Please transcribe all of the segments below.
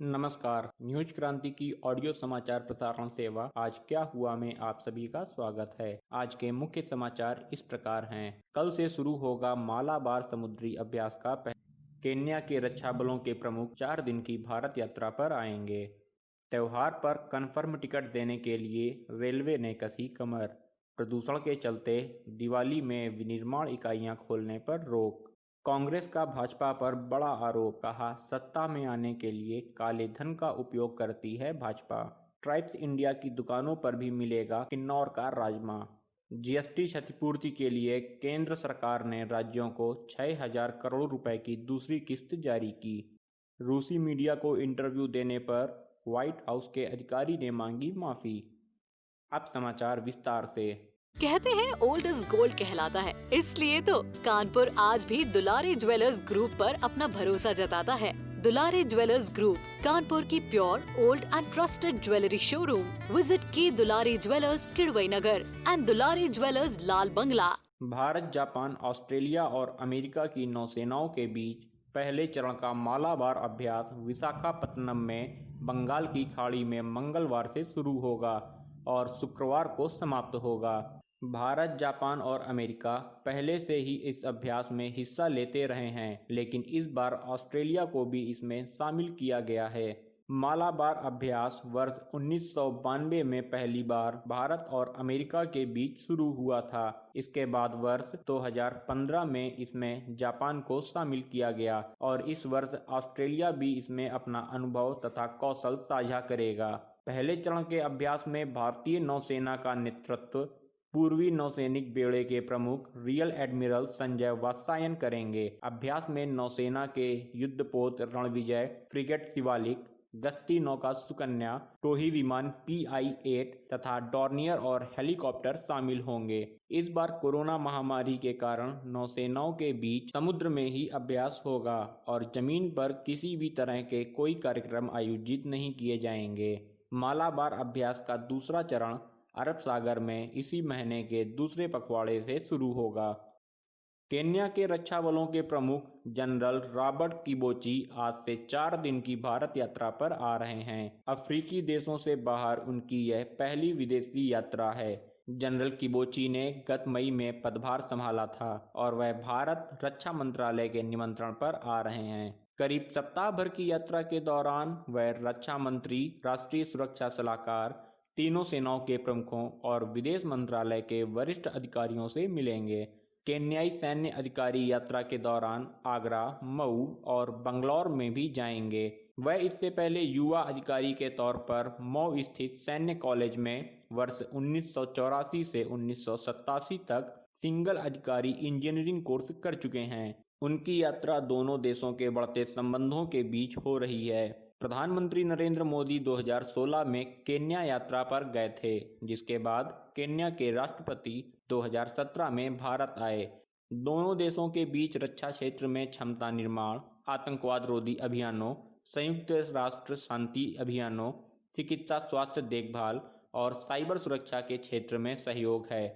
नमस्कार। न्यूज क्रांति की ऑडियो समाचार प्रसारण सेवा आज क्या हुआ में आप सभी का स्वागत है। आज के मुख्य समाचार इस प्रकार हैं। कल से शुरू होगा मालाबार समुद्री अभ्यास का केन्या के रक्षा बलों के प्रमुख 4 दिन की भारत यात्रा पर आएंगे। त्योहार पर कन्फर्म टिकट देने के लिए रेलवे ने कसी कमर। प्रदूषण के चलते दिवाली में विनिर्माण इकाइयां खोलने पर रोक। कांग्रेस का भाजपा पर बड़ा आरोप, कहा सत्ता में आने के लिए काले धन का उपयोग करती है भाजपा। ट्राइब्स इंडिया की दुकानों पर भी मिलेगा किन्नौर का राजमा। जीएसटी क्षतिपूर्ति के लिए केंद्र सरकार ने राज्यों को 6,000 करोड़ रुपए की दूसरी किस्त जारी की। रूसी मीडिया को इंटरव्यू देने पर व्हाइट हाउस के अधिकारी ने मांगी माफी। अब समाचार विस्तार से। कहते हैं ओल्ड इज गोल्ड कहलाता है, इसलिए तो कानपुर आज भी दुलारी ज्वेलर्स ग्रुप पर अपना भरोसा जताता है। दुलारी ज्वेलर्स ग्रुप, कानपुर की pure old and trusted jewellery showroom. Visit की Dulari jewellers Kidwai Nagar and Dulari jewellers Lal Bangla. Bharat, Japan, Australia और अमेरिका की नौसेनाओं के बीच पहले चरण का मालाबार अभ्यास विशाखापत्तनम में बंगाल की खाड़ी में मंगलवार से शुरू होगा और शुक्रवार को समाप्त होगा। भारत, जापान और अमेरिका पहले से ही इस अभ्यास में हिस्सा लेते रहे हैं, लेकिन इस बार ऑस्ट्रेलिया को भी इसमें शामिल किया गया है। मालाबार अभ्यास वर्ष 1992 में पहली बार भारत और अमेरिका के बीच शुरू हुआ था। इसके बाद वर्ष 2015 में इसमें जापान को शामिल किया गया और इस वर्ष ऑस्ट्रेलिया भी इसमें अपना अनुभव तथा कौशल साझा करेगा। पहले चरण के अभ्यास में भारतीय नौसेना का नेतृत्व पूर्वी नौसैनिक बेड़े के प्रमुख रियल एडमिरल संजय वात्स्यायन करेंगे। अभ्यास में नौसेना के युद्धपोत रणविजय, फ्रिगेट शिवालिक, गश्ती नौका सुकन्या, टोही विमान PI-8 तथा डॉर्नियर और हेलीकॉप्टर शामिल होंगे। इस बार कोरोना महामारी के कारण नौसेनाओं के बीच समुद्र में ही अभ्यास होगा और जमीन पर किसी भी तरह के कोई कार्यक्रम आयोजित नहीं किए जाएंगे। मालाबार अभ्यास का दूसरा चरण अरब सागर में इसी महीने के दूसरे पखवाड़े से शुरू होगा। केन्या के रक्षा बलों के प्रमुख जनरल रॉबर्ट किबोची आज से 4 दिन की भारत यात्रा पर आ रहे हैं। अफ्रीकी देशों से बाहर उनकी यह पहली विदेशी यात्रा है। जनरल किबोची ने गत मई में पदभार संभाला था और वह भारत रक्षा मंत्रालय के निमंत्रण पर आ रहे हैं। करीब सप्ताह भर की यात्रा के दौरान वह रक्षा मंत्री, राष्ट्रीय सुरक्षा सलाहकार, तीनों सेनाओं के प्रमुखों और विदेश मंत्रालय के वरिष्ठ अधिकारियों से मिलेंगे। केन्याई सैन्य अधिकारी यात्रा के दौरान आगरा, मऊ और बंगलौर में भी जाएंगे। वह इससे पहले युवा अधिकारी के तौर पर मऊ स्थित सैन्य कॉलेज में वर्ष 1984 से 1987 तक सिंगल अधिकारी इंजीनियरिंग कोर्स कर चुके हैं। उनकी यात्रा दोनों देशों के बढ़ते संबंधों के बीच हो रही है। प्रधानमंत्री नरेंद्र मोदी 2016 में केन्या यात्रा पर गए थे, जिसके बाद केन्या के राष्ट्रपति 2017 में भारत आए। दोनों देशों के बीच रक्षा क्षेत्र में क्षमता निर्माण, आतंकवाद रोधी अभियानों, संयुक्त राष्ट्र शांति अभियानों, चिकित्सा स्वास्थ्य देखभाल और साइबर सुरक्षा के क्षेत्र में सहयोग है।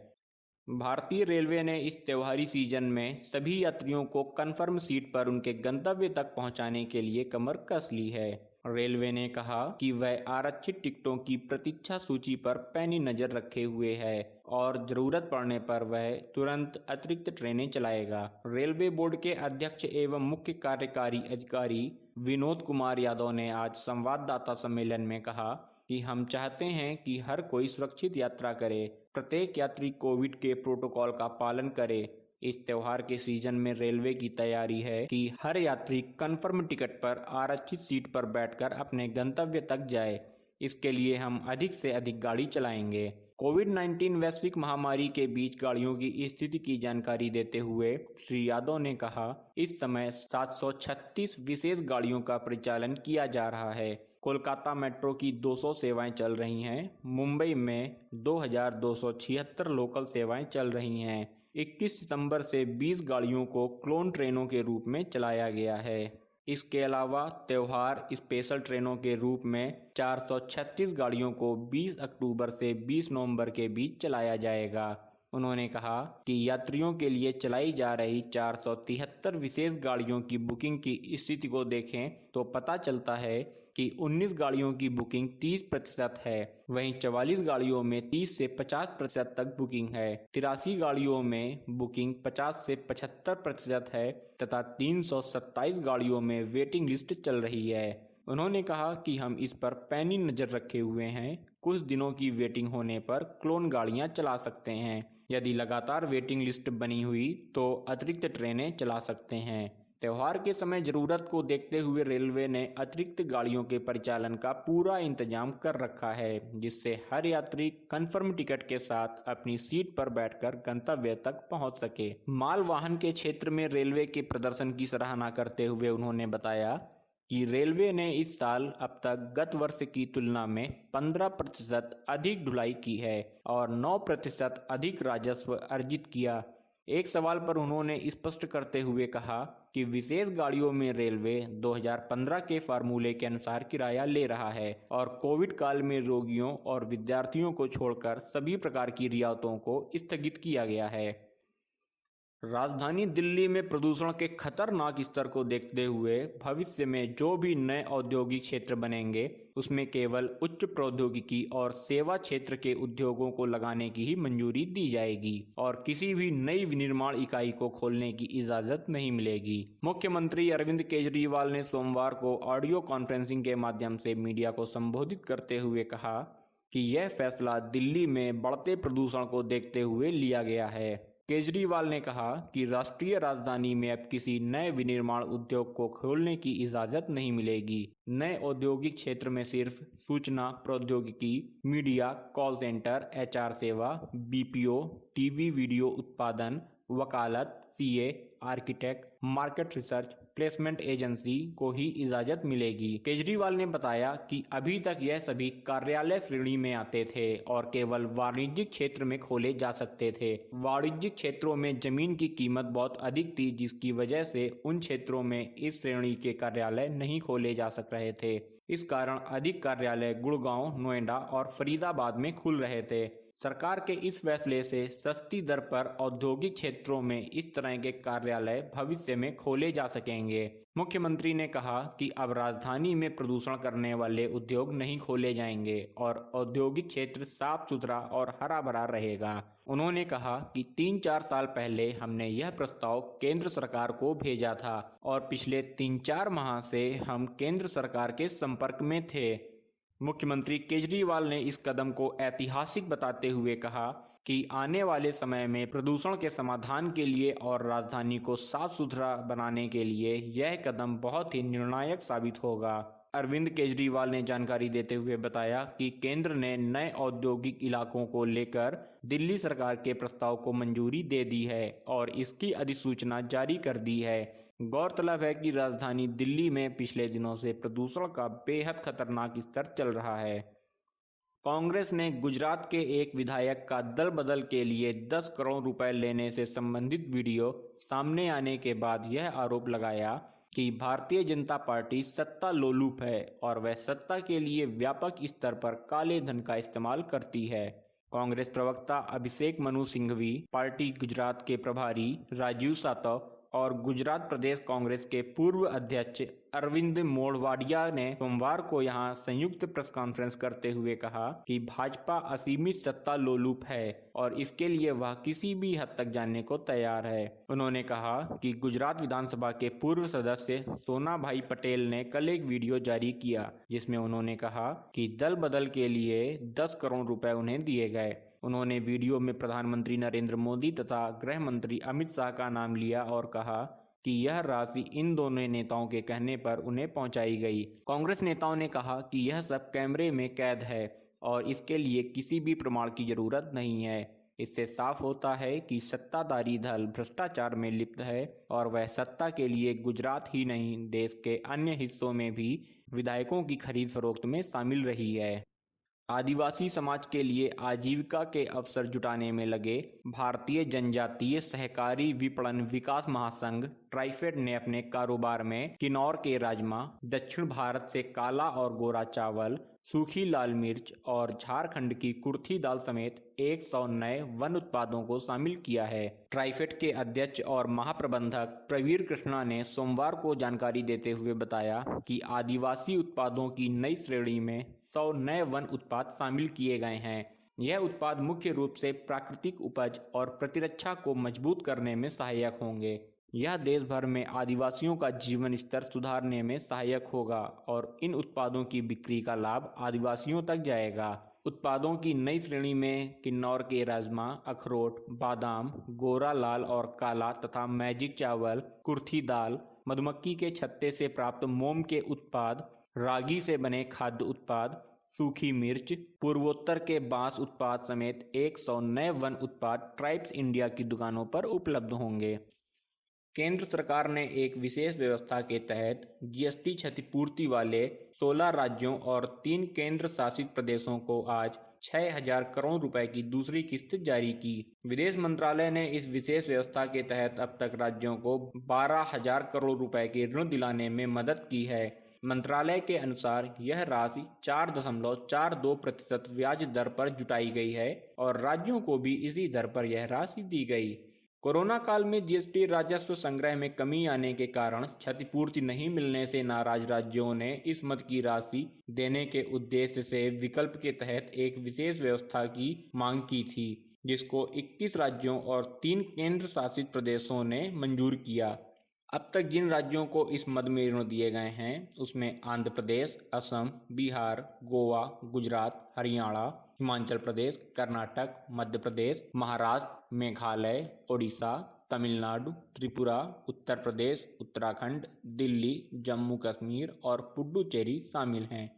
भारतीय रेलवे ने इस त्योहारी सीजन में सभी यात्रियों को कन्फर्म सीट पर उनके गंतव्य तक पहुंचाने के लिए कमर कस ली है। रेलवे ने कहा कि वह आरक्षित टिकटों की प्रतीक्षा सूची पर पैनी नजर रखे हुए है और जरूरत पड़ने पर वह तुरंत अतिरिक्त ट्रेनें चलाएगा। रेलवे बोर्ड के अध्यक्ष एवं मुख्य कार्यकारी अधिकारी विनोद कुमार यादव ने आज संवाददाता सम्मेलन में कहा कि हम चाहते हैं कि हर कोई सुरक्षित यात्रा करे, प्रत्येक यात्री कोविड के प्रोटोकॉल का पालन करे। इस त्योहार के सीजन में रेलवे की तैयारी है कि हर यात्री कन्फर्म टिकट पर आरक्षित सीट पर बैठकर अपने गंतव्य तक जाए। इसके लिए हम अधिक से अधिक गाड़ी चलाएंगे। कोविड-19 वैश्विक महामारी के बीच गाड़ियों की स्थिति की जानकारी देते हुए श्री यादव ने कहा, इस समय 736 विशेष गाड़ियों का परिचालन किया जा रहा है। कोलकाता मेट्रो की 200 सेवाएं चल रही हैं। मुंबई में 2276 लोकल सेवाएं चल रही हैं। 21 सितंबर से 20 गाड़ियों को क्लोन ट्रेनों के रूप में चलाया गया है। इसके अलावा त्योहार स्पेशल ट्रेनों के रूप में 436 गाड़ियों को 20 अक्टूबर से 20 नवंबर के बीच चलाया जाएगा। उन्होंने कहा कि यात्रियों के लिए चलाई जा रही 473 विशेष गाड़ियों की बुकिंग की स्थिति को देखें तो पता चलता है कि 19 गाड़ियों की बुकिंग 30% है, वहीं 44 गाड़ियों में 30 से 50% तक बुकिंग है, 83 गाड़ियों में बुकिंग 50 से 75% है तथा 327 गाड़ियों में वेटिंग लिस्ट चल रही है। उन्होंने कहा कि हम इस पर पैनी नज़र रखे हुए हैं, कुछ दिनों की वेटिंग होने पर क्लोन गाड़ियां चला सकते हैं। यदि लगातार वेटिंग लिस्ट बनी हुई तो अतिरिक्त ट्रेनें चला सकते हैं। त्योहार के समय जरूरत को देखते हुए रेलवे ने अतिरिक्त गाड़ियों के परिचालन का पूरा इंतजाम कर रखा है, जिससे हर यात्री कंफर्म टिकट के साथ अपनी सीट पर बैठकर गंतव्य तक पहुंच सके। माल वाहन के क्षेत्र में रेलवे के प्रदर्शन की सराहना करते हुए उन्होंने बताया कि रेलवे ने इस साल अब तक गत वर्ष की तुलना में 15% अधिक ढुलाई की है और 9% अधिक राजस्व अर्जित किया। एक सवाल पर उन्होंने स्पष्ट करते हुए कहा कि विशेष गाड़ियों में रेलवे 2015 के फार्मूले के अनुसार किराया ले रहा है और कोविड काल में रोगियों और विद्यार्थियों को छोड़कर सभी प्रकार की रियायतों को स्थगित किया गया है। राजधानी दिल्ली में प्रदूषण के खतरनाक स्तर को देखते हुए भविष्य में जो भी नए औद्योगिक क्षेत्र बनेंगे उसमें केवल उच्च प्रौद्योगिकी और सेवा क्षेत्र के उद्योगों को लगाने की ही मंजूरी दी जाएगी और किसी भी नई विनिर्माण इकाई को खोलने की इजाजत नहीं मिलेगी। मुख्यमंत्री अरविंद केजरीवाल ने सोमवार को ऑडियो कॉन्फ्रेंसिंग के माध्यम से मीडिया को संबोधित करते हुए कहा कि यह फैसला दिल्ली में बढ़ते प्रदूषण को देखते हुए लिया गया है। केजरीवाल ने कहा कि राष्ट्रीय राजधानी में अब किसी नए विनिर्माण उद्योग को खोलने की इजाजत नहीं मिलेगी। नए औद्योगिक क्षेत्र में सिर्फ सूचना प्रौद्योगिकी, मीडिया, कॉल सेंटर, एचआर सेवा, बीपीओ, टीवी वीडियो उत्पादन, वकालत, CA, architect, market research, placement agency को ही इजाजत मिलेगी। केजरीवाल ने बताया कि अभी तक यह सभी कार्यालय श्रेणी में आते थे और केवल वाणिज्यिक क्षेत्र में खोले जा सकते थे। वाणिज्यिक क्षेत्रों में जमीन की कीमत बहुत अधिक थी, जिसकी वजह से उन क्षेत्रों में इस श्रेणी के कार्यालय नहीं खोले जा सक रहे थे। इस कारण अधिक कार्यालय गुड़गांव, नोएडा और फरीदाबाद में खुल रहे थे। सरकार के इस फैसले से सस्ती दर पर औद्योगिक क्षेत्रों में इस तरह के कार्यालय भविष्य में खोले जा सकेंगे। मुख्यमंत्री ने कहा कि अब राजधानी में प्रदूषण करने वाले उद्योग नहीं खोले जाएंगे और औद्योगिक क्षेत्र साफ सुथरा और हरा भरा रहेगा। उन्होंने कहा कि 3-4 साल पहले हमने यह प्रस्ताव केंद्र सरकार को भेजा था और पिछले 3-4 माह से हम केंद्र सरकार के संपर्क में थे। मुख्यमंत्री केजरीवाल ने इस कदम को ऐतिहासिक बताते हुए कहा कि आने वाले समय में प्रदूषण के समाधान के लिए और राजधानी को साफ सुथरा बनाने के लिए यह कदम बहुत ही निर्णायक साबित होगा। अरविंद केजरीवाल ने जानकारी देते हुए बताया कि केंद्र ने नए औद्योगिक इलाकों को लेकर दिल्ली सरकार के प्रस्ताव को मंजूरी दे दी है और इसकी अधिसूचना जारी कर दी है। गौरतलब है कि राजधानी दिल्ली में पिछले दिनों से प्रदूषण का बेहद खतरनाक स्तर चल रहा है। कांग्रेस ने गुजरात के एक विधायक का दल बदल के लिए 10 करोड़ रुपए लेने से संबंधित वीडियो सामने आने के बाद यह आरोप लगाया कि भारतीय जनता पार्टी सत्ता लोलुप है और वह सत्ता के लिए व्यापक स्तर पर काले धन का इस्तेमाल करती है। कांग्रेस प्रवक्ता अभिषेक मनु सिंघवी, पार्टी गुजरात के प्रभारी राजीव सातव और गुजरात प्रदेश कांग्रेस के पूर्व अध्यक्ष अरविंद मोढवाडिया ने सोमवार को यहां संयुक्त प्रेस कॉन्फ्रेंस करते हुए कहा कि भाजपा असीमित सत्ता लोलुप है और इसके लिए वह किसी भी हद तक जाने को तैयार है। उन्होंने कहा कि गुजरात विधानसभा के पूर्व सदस्य सोनाभाई पटेल ने कल एक वीडियो जारी किया जिसमें उन्होंने कहा कि दल बदल के लिए 10 करोड़ रुपए उन्हें दिए गए। उन्होंने वीडियो में प्रधानमंत्री नरेंद्र मोदी तथा गृह मंत्री अमित शाह का नाम लिया और कहा कि यह राशि इन दोनों नेताओं के कहने पर उन्हें पहुंचाई गई। कांग्रेस नेताओं ने कहा कि यह सब कैमरे में कैद है और इसके लिए किसी भी प्रमाण की जरूरत नहीं है। इससे साफ होता है कि सत्ताधारी दल भ्रष्टाचार में लिप्त है और वह सत्ता के लिए गुजरात ही नहीं देश के अन्य हिस्सों में भी विधायकों की खरीद फरोख्त में शामिल रही है। आदिवासी समाज के लिए आजीविका के अवसर जुटाने में लगे भारतीय जनजातीय सहकारी विपणन विकास महासंघ ट्राइफेड ने अपने कारोबार में किन्नौर के राजमा, दक्षिण भारत से काला और गोरा चावल, सूखी लाल मिर्च और झारखंड की कुर्थी दाल समेत 100 नए वन उत्पादों को शामिल किया है। ट्राइफेड के अध्यक्ष और महाप्रबंधक प्रवीर कृष्णा ने सोमवार को जानकारी देते हुए बताया कि आदिवासी उत्पादों की नई श्रेणी में 100 नए वन उत्पाद शामिल किए गए हैं। यह उत्पाद मुख्य रूप से प्राकृतिक उपज और प्रतिरक्षा को मजबूत करने में सहायक होंगे। यह देश भर में आदिवासियों का जीवन स्तर सुधारने में सहायक होगा और इन उत्पादों की बिक्री का लाभ आदिवासियों तक जाएगा। उत्पादों की नई श्रेणी में किन्नौर के राजमा, अखरोट, बादाम, गोरा लाल और काला तथा मैजिक चावल, कुर्थी दाल, मधुमक्खी के छत्ते से प्राप्त मोम के उत्पाद, रागी से बने खाद्य उत्पाद, सूखी मिर्च, पूर्वोत्तर के बांस उत्पाद समेत 100 नए वन उत्पाद ट्राइब्स इंडिया की दुकानों पर उपलब्ध होंगे। केंद्र सरकार ने एक विशेष व्यवस्था के तहत जीएसटी क्षतिपूर्ति वाले 16 राज्यों और 3 केंद्र शासित प्रदेशों को आज 6,000 करोड़ रुपए की दूसरी किस्त जारी की। विदेश मंत्रालय ने इस विशेष व्यवस्था के तहत अब तक राज्यों को 12,000 करोड़ रुपए के ऋण दिलाने में मदद की है। मंत्रालय के अनुसार यह राशि 4.42% ब्याज दर पर जुटाई गई है और राज्यों को भी इसी दर पर यह राशि दी गई। कोरोना काल में जीएसटी राजस्व संग्रह में कमी आने के कारण क्षतिपूर्ति नहीं मिलने से नाराज राज्यों ने इस मद की राशि देने के उद्देश्य से विकल्प के तहत एक विशेष व्यवस्था की मांग की थी, जिसको 21 राज्यों और 3 केंद्र शासित प्रदेशों ने मंजूर किया। अब तक जिन राज्यों को इस मद में ऋण दिए गए हैं उसमें आंध्र प्रदेश, असम, बिहार, गोवा, गुजरात, हरियाणा, हिमाचल प्रदेश, कर्नाटक, मध्य प्रदेश, महाराष्ट्र, मेघालय, ओडिशा, तमिलनाडु, त्रिपुरा, उत्तर प्रदेश, उत्तराखंड, दिल्ली, जम्मू कश्मीर और पुडुचेरी शामिल हैं।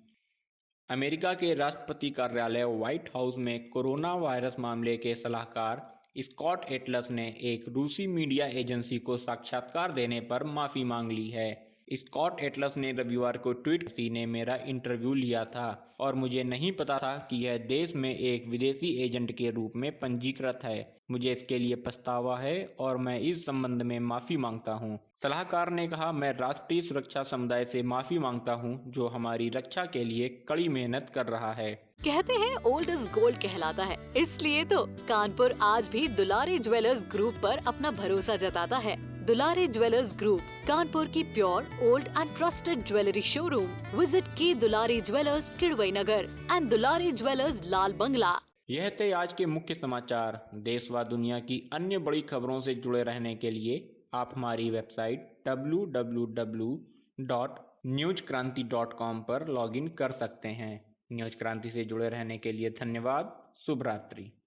अमेरिका के राष्ट्रपति कार्यालय व्हाइट हाउस में कोरोना वायरस मामले के सलाहकार स्कॉट एटलस ने एक रूसी मीडिया एजेंसी को साक्षात्कार देने पर माफी मांग ली है। स्कॉट एटलस ने रविवार को ट्वीट किसी ने मेरा इंटरव्यू लिया था और मुझे नहीं पता था कि यह देश में एक विदेशी एजेंट के रूप में पंजीकृत है। मुझे इसके लिए पछतावा है और मैं इस संबंध में माफी मांगता हूं। सलाहकार ने कहा, मैं राष्ट्रीय सुरक्षा समुदाय से माफी मांगता हूं जो हमारी रक्षा के लिए कड़ी मेहनत कर रहा है। कहते हैं ओल्ड इज गोल्ड कहलाता है, इसलिए तो कानपुर आज भी दुलारी ज्वेलर्स ग्रुप पर अपना भरोसा जताता है। दुलारी ज्वेलर्स ग्रुप, कानपुर की pure old and trusted jewellery showroom. Visit की Dulari jewellers Kidwai Nagar and Dulari jewellers Lal Bangla. यह थे आज के मुख्य समाचार। देश व दुनिया की अन्य बड़ी खबरों से जुड़े रहने के लिए आप हमारी वेबसाइट www.newskranti.com पर लॉगिन कर सकते हैं। न्यूज क्रांति से जुड़े रहने के लिए धन्यवाद। शुभ रात्रि।